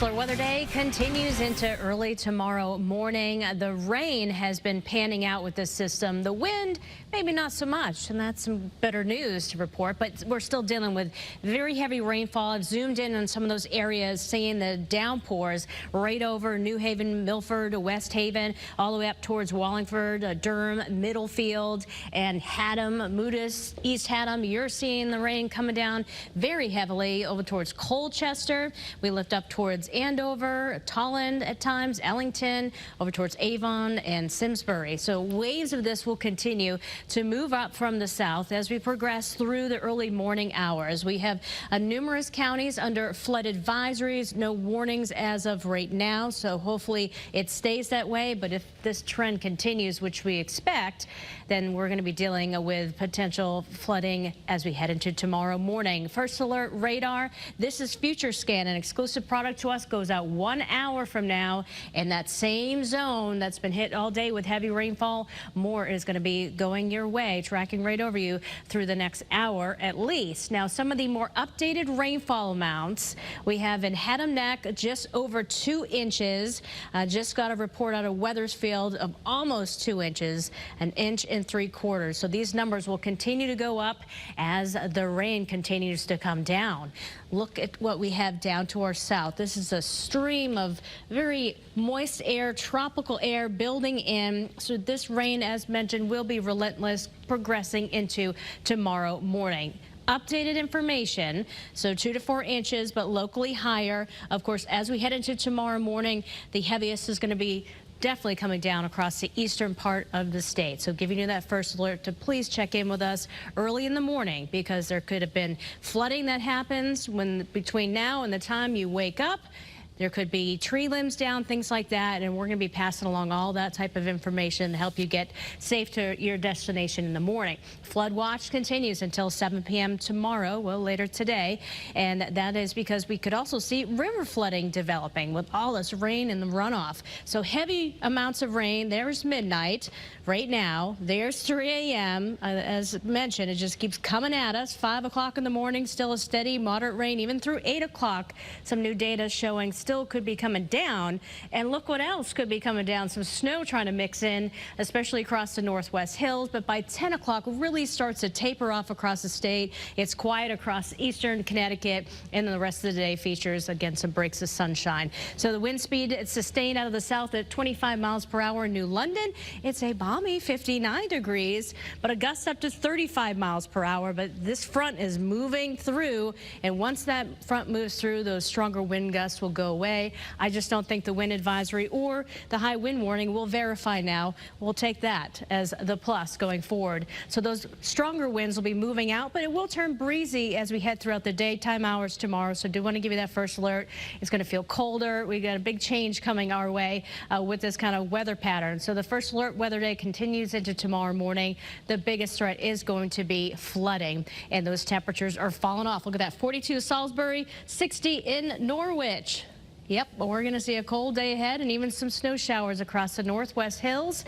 Alert Weather Day continues into early tomorrow morning. The rain has been panning out with this system. The wind, maybe not so much, and that's some better news to report, but we're still dealing with very heavy rainfall. I've zoomed in on some of those areas, seeing the downpours right over New Haven, Milford, West Haven, all the way up towards Wallingford, Durham, Middlefield, and Haddam, Moodus, East Haddam. You're seeing the rain coming down very heavily over towards Colchester. We lift up towards Andover, Tolland at times, Ellington, over towards Avon and Simsbury. So waves of this will continue to move up from the south as we progress through the early morning hours. We have numerous counties under flood advisories, no warnings as of right now, so hopefully it stays that way. But if this trend continues, which we expect, then we're going to be dealing with potential flooding as we head into tomorrow morning. First alert radar. This is Future Scan, an exclusive product to us, goes out 1 hour from now, and that same zone that's been hit all day with heavy rainfall, more is going to be going your way, tracking right over you through the next hour at least. Now, some of the more updated rainfall amounts we have in Haddam Neck, just over 2 inches. Just got a report out of Weathersfield of almost 2 inches, 1.75 inches. So these numbers will continue to go up as the rain continues to come down. Look at what we have down to our south. This is a stream of very moist air, tropical air building in. So this rain, as mentioned, will be relentless, progressing into tomorrow morning. Updated information, so 2 to 4 inches, but locally higher. Of course, as we head into tomorrow morning, the heaviest is going to be definitely coming down across the eastern part of the state. So giving you that first alert to please check in with us early in the morning, because there could have been flooding that happens between now and the time you wake up. There could be tree limbs down, things like that, and we're going to be passing along all that type of information to help you get safe to your destination in the morning. Flood watch continues until 7 p.m. tomorrow, well, later today, and that is because we could also see river flooding developing with all this rain and the runoff. So heavy amounts of rain. There's midnight right now. There's 3 a.m. As mentioned, it just keeps coming at us. 5 o'clock in the morning, still a steady, moderate rain, even through 8 o'clock. Some new data showing still could be coming down, and look what else could be coming down. Some snow trying to mix in, especially across the northwest hills, but by 10 o'clock really starts to taper off across the state. It's quiet across eastern Connecticut, and then the rest of the day features again some breaks of sunshine. So the wind speed, it's sustained out of the south at 25 miles per hour in New London. It's a balmy 59 degrees, but a gust up to 35 miles per hour. But this front is moving through, and once that front moves through, those stronger wind gusts will go away. I just don't think the wind advisory or the high wind warning will verify now. We'll take that as the plus going forward. So those stronger winds will be moving out, but it will turn breezy as we head throughout the daytime hours tomorrow. So do want to give you that first alert. It's going to feel colder. We got a big change coming our way with this kind of weather pattern. So the first alert weather day continues into tomorrow morning. The biggest threat is going to be flooding, and those temperatures are falling off. Look at that, 42 Salisbury, 60 in Norwich. Yep, but we're going to see a cold day ahead and even some snow showers across the northwest hills.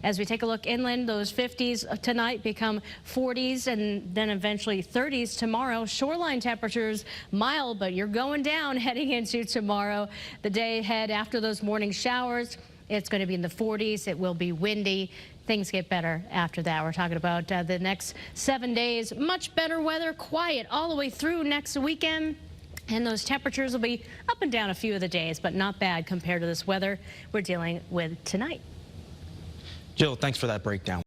As we take a look inland, those 50s tonight become 40s and then eventually 30s tomorrow. Shoreline temperatures mild, but you're going down heading into tomorrow. The day ahead after those morning showers, it's going to be in the 40s. It will be windy. Things get better after that. We're talking about the next 7 days. Much better weather, quiet all the way through next weekend. And those temperatures will be up and down a few of the days, but not bad compared to this weather we're dealing with tonight. Jill, thanks for that breakdown.